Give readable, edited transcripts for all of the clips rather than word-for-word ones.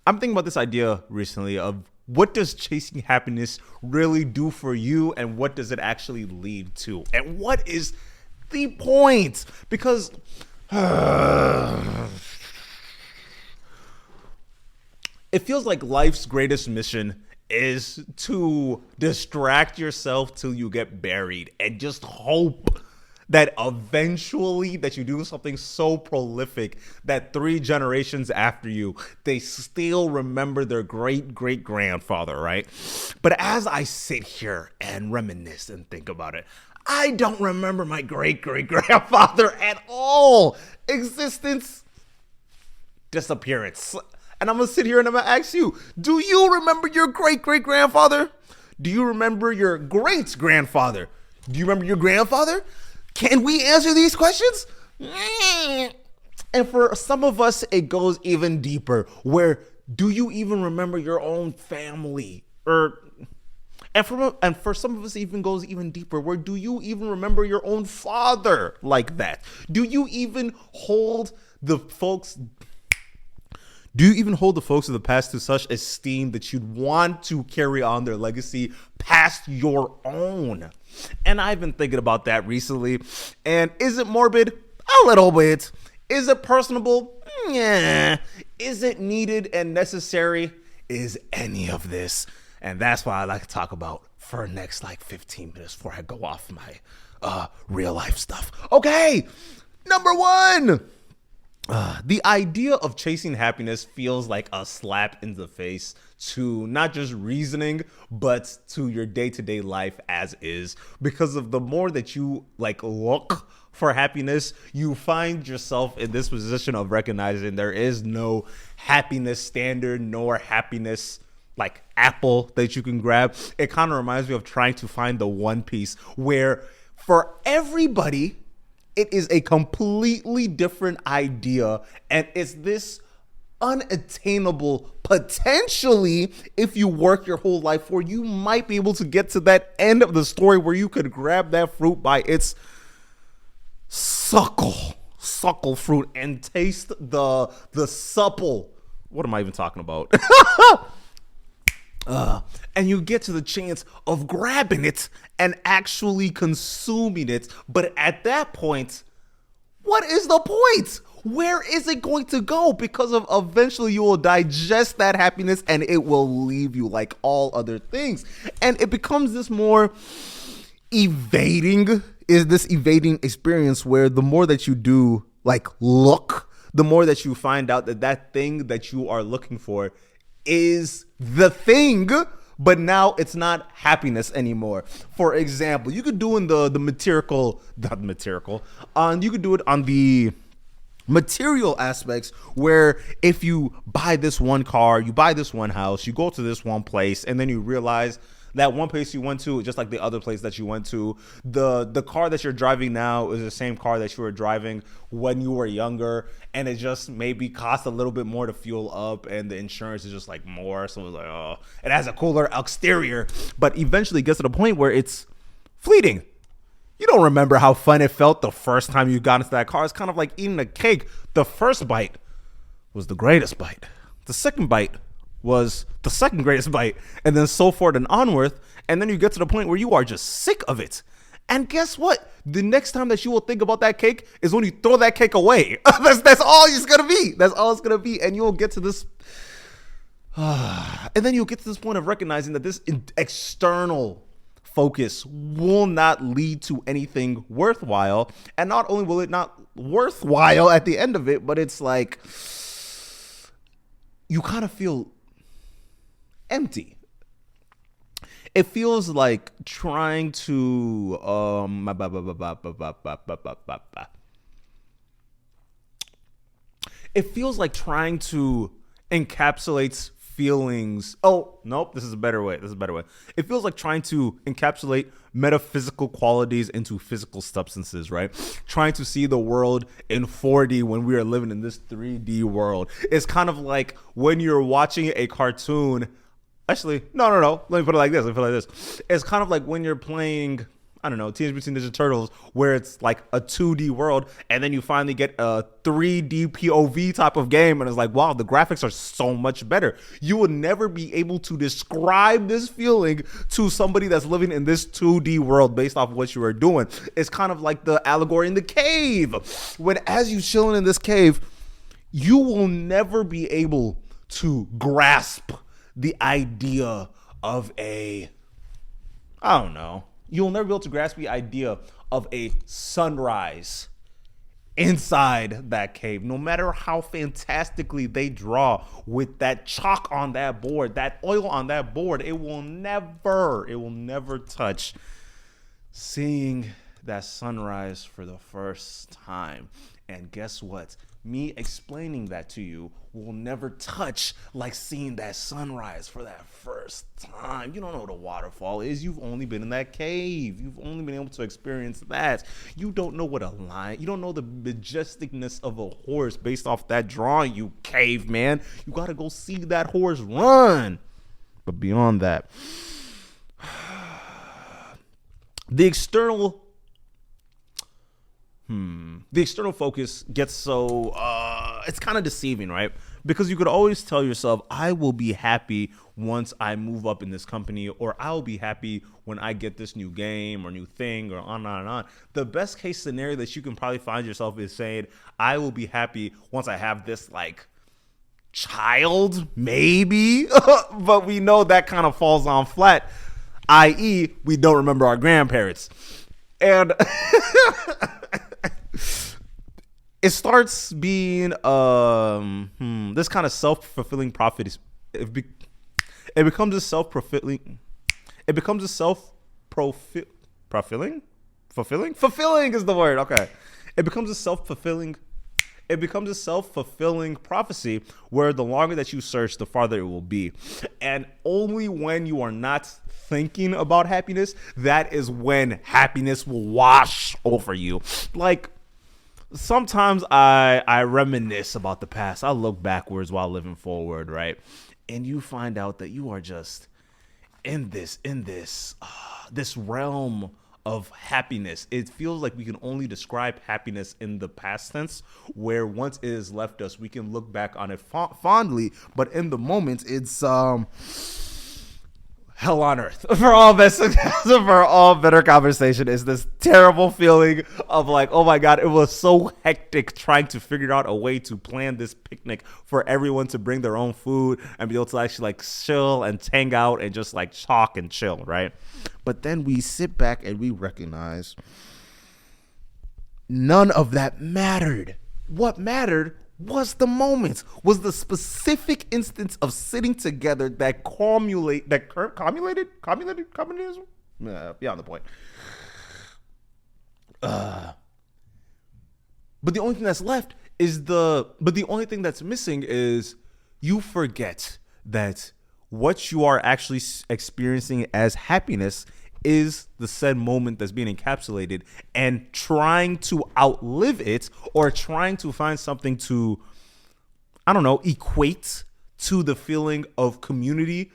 I'm thinking about this idea recently of what does chasing happiness really do for you, and what does it actually lead to? And what is the point? Because it feels like life's greatest mission is to distract yourself till you get buried and just hope that eventually that you do something so prolific that 3 generations after you, they still remember their great grandfather, right? But as I sit here and reminisce and think about it, I don't remember my great grandfather at all. Existence, disappearance. And I'm gonna sit here and I'm gonna ask you, do you remember your great grandfather? Do you remember your great grandfather? Do you remember your grandfather? Can we answer these questions? And for some of us, it goes even deeper, where do you even remember your own family? And for some of us, it even goes even deeper, where do you even remember your own father like that? Do you even hold the folks of the past to such esteem that you'd want to carry on their legacy past your own? And I've been thinking about that recently. And is it morbid? A little bit. Is it personable? Yeah. Is it needed and necessary? Is any of this? And that's what I like to talk about for the next 15 minutes before I go off my real life stuff. Okay. Number 1. The idea of chasing happiness feels like a slap in the face to not just reasoning, but to your day-to-day life as is. Because of the more that you look for happiness, you find yourself in this position of recognizing there is no happiness standard, nor happiness apple that you can grab. It kind of reminds me of trying to find the one piece where for everybody, it is a completely different idea, and it's this unattainable potentially, if you work your whole life for, you might be able to get to that end of the story where you could grab that fruit by its suckle fruit and taste the supple. What am I even talking about? And you get to the chance of grabbing it and actually consuming it. But at that point, what is the point? Where is it going to go? Because of eventually you will digest that happiness and it will leave you like all other things. And it becomes this more evading experience where the more that you do look, the more that you find out that thing that you are looking for is the thing, but now it's not happiness anymore. For example, you could do in you could do it on the material aspects, where if you buy this one car, you buy this one house, you go to this one place, and then you realize that one place you went to, just like the other place that you went to, the car that you're driving now is the same car that you were driving when you were younger, and it just maybe costs a little bit more to fuel up, and the insurance is just more. So it's it has a cooler exterior, but eventually it gets to the point where it's fleeting. You don't remember how fun it felt the first time you got into that car. It's kind of like eating a cake. The first bite was the greatest bite. The second bite was the second greatest bite, and then so forth and onward. And then you get to the point where you are just sick of it. And guess what? The next time that you will think about that cake is when you throw that cake away. That's all it's gonna be. That's all it's gonna be. And you'll get to this, and then you'll get to this point of recognizing that this external focus will not lead to anything worthwhile. And not only will it not worthwhile at the end of it, but it's you kind of feel empty. It feels like trying to encapsulate feelings. Oh, nope, this is a better way. It feels like trying to encapsulate metaphysical qualities into physical substances, right? Trying to see the world in 4D when we are living in this 3D world. It's kind of like when you're watching a cartoon. Actually, no. Let me put it like this. It's kind of like when you're playing I don't know, Teenage Mutant Ninja Turtles, where it's like a 2D world, and then you finally get a 3D POV type of game, and it's like, wow, the graphics are so much better. You will never be able to describe this feeling to somebody that's living in this 2D world based off what you are doing. It's kind of like the allegory in the cave. When as you chilling in this cave, you will never be able to grasp the idea of I don't know. You'll never be able to grasp the idea of a sunrise inside that cave. No matter how fantastically they draw with that chalk on that board, that oil on that board, it will never touch seeing that sunrise for the first time. And guess what? Me explaining that to you will never touch like seeing that sunrise for that first time. You don't know what a waterfall is. You've only been in that cave. You've only been able to experience that. You don't know what a lion, you don't know the majesticness of a horse based off that drawing, you caveman. You got to go see that horse run. But beyond that, the external focus gets so it's kind of deceiving, right? Because you could always tell yourself, I will be happy once I move up in this company, or I'll be happy when I get this new game or new thing, or on and on and on. The best case scenario that you can probably find yourself is saying, I will be happy once I have this like child, maybe. But we know that kind of falls on flat, i.e. we don't remember our grandparents. And it starts being this kind of self-fulfilling prophecy. It becomes a self-fulfilling. It becomes a self-fulfilling. Fulfilling is the word. Okay. It becomes a self-fulfilling prophecy where the longer that you search, the farther it will be. And only when you are not thinking about happiness, that is when happiness will wash over you. Like, sometimes I reminisce about the past. I look backwards while living forward, right? And you find out that you are just in this realm of happiness. It feels like we can only describe happiness in the past tense, where once it has left us, we can look back on it fondly, but in the moment, it's hell on earth. For all better conversation is this terrible feeling of like, oh my God, it was so hectic trying to figure out a way to plan this picnic for everyone to bring their own food and be able to actually like chill and hang out and just like talk and chill, right? But then we sit back and we recognize none of that mattered. What mattered was the moment, was the specific instance of sitting together that communicated communism? Beyond the point. But the only thing that's left is but the only thing that's missing is you forget that what you are actually experiencing as happiness is the said moment that's being encapsulated, and trying to outlive it or trying to find something to, I don't know, equate to the feeling of community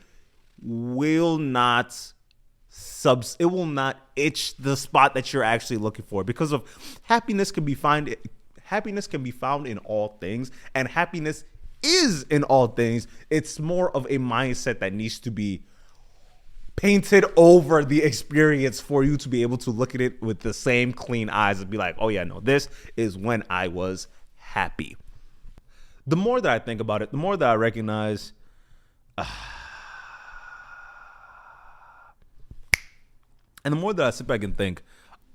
will not it will not itch the spot that you're actually looking for, because of happiness can be found in all things, and happiness is in all things. It's more of a mindset that needs to be painted over the experience for you to be able to look at it with the same clean eyes and be like, oh yeah, no, this is when I was happy. The more that I think about it, the more that I recognize and the more that I sit back and think,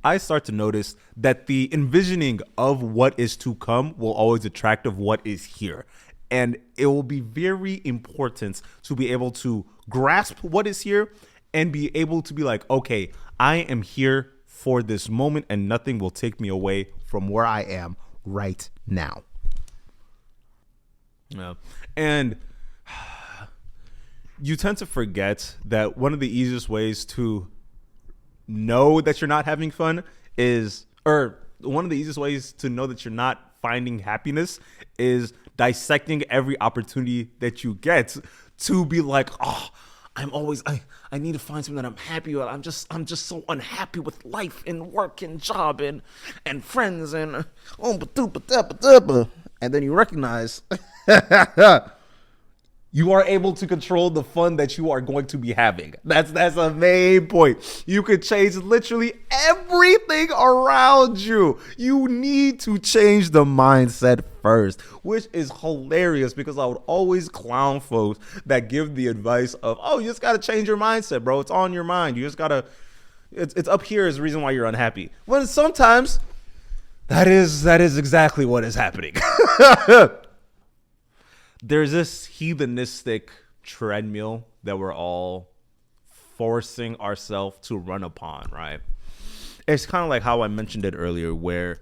I start to notice that the envisioning of what is to come will always attract of what is here. And it will be very important to be able to grasp what is here and be able to be like, okay, I am here for this moment and nothing will take me away from where I am right now. Yeah. And you tend to forget that one of the easiest ways to know that you're not having fun one of the easiest ways to know that you're not finding happiness is dissecting every opportunity that you get to be like, oh, I need to find something that I'm happy with. I'm just so unhappy with life and work and job and friends and and then you recognize you are able to control the fun that you are going to be having. That's a main point. You could change literally everything around you. You need to change the mindset first, which is hilarious because I would always clown folks that give the advice of, oh, you just got to change your mindset, bro. It's on your mind. You just got to, it's up here is the reason why you're unhappy. When sometimes that is exactly what is happening. There's this heathenistic treadmill that we're all forcing ourselves to run upon, right? It's kind of like how I mentioned it earlier, where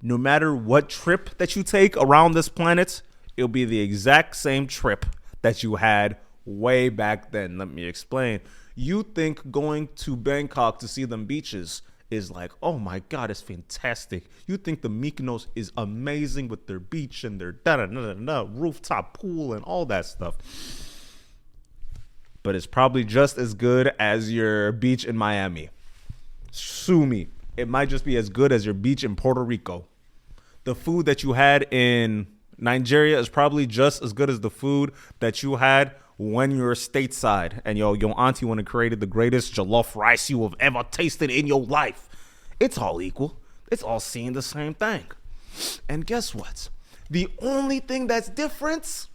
no matter what trip that you take around this planet, it'll be the exact same trip that you had way back then. Let me explain. You think going to Bangkok to see them beaches is like, oh my God, it's fantastic. You think the Mykonos is amazing with their beach and their rooftop pool and all that stuff. But it's probably just as good as your beach in Miami. Sue me. It might just be as good as your beach in Puerto Rico. The food that you had in Nigeria is probably just as good as the food that you had when you're stateside and your auntie went and created the greatest jollof rice you have ever tasted in your life. It's all equal. It's all seeing the same thing. And guess what? The only thing that's different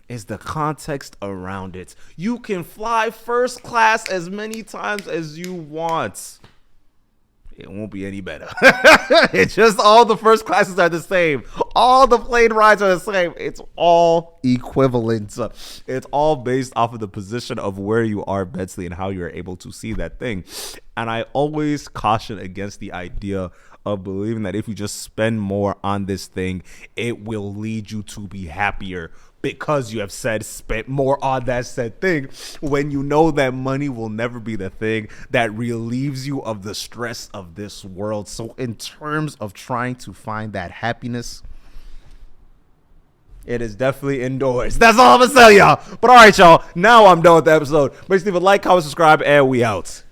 is the context around it. You can fly first class as many times as you want. It won't be any better. It's just all the first classes are the same. All the plane rides are the same. It's all equivalent. It's all based off of the position of where you are mentally and how you're able to see that thing. And I always caution against the idea of believing that if you just spend more on this thing, it will lead you to be happier because you have spent more on that said thing, when you know that money will never be the thing that relieves you of the stress of this world. So in terms of trying to find that happiness, it is definitely indoors. That's all I'm gonna tell y'all. But all right, y'all, now I'm done with the episode. Make sure to leave a like, comment, subscribe, and we out.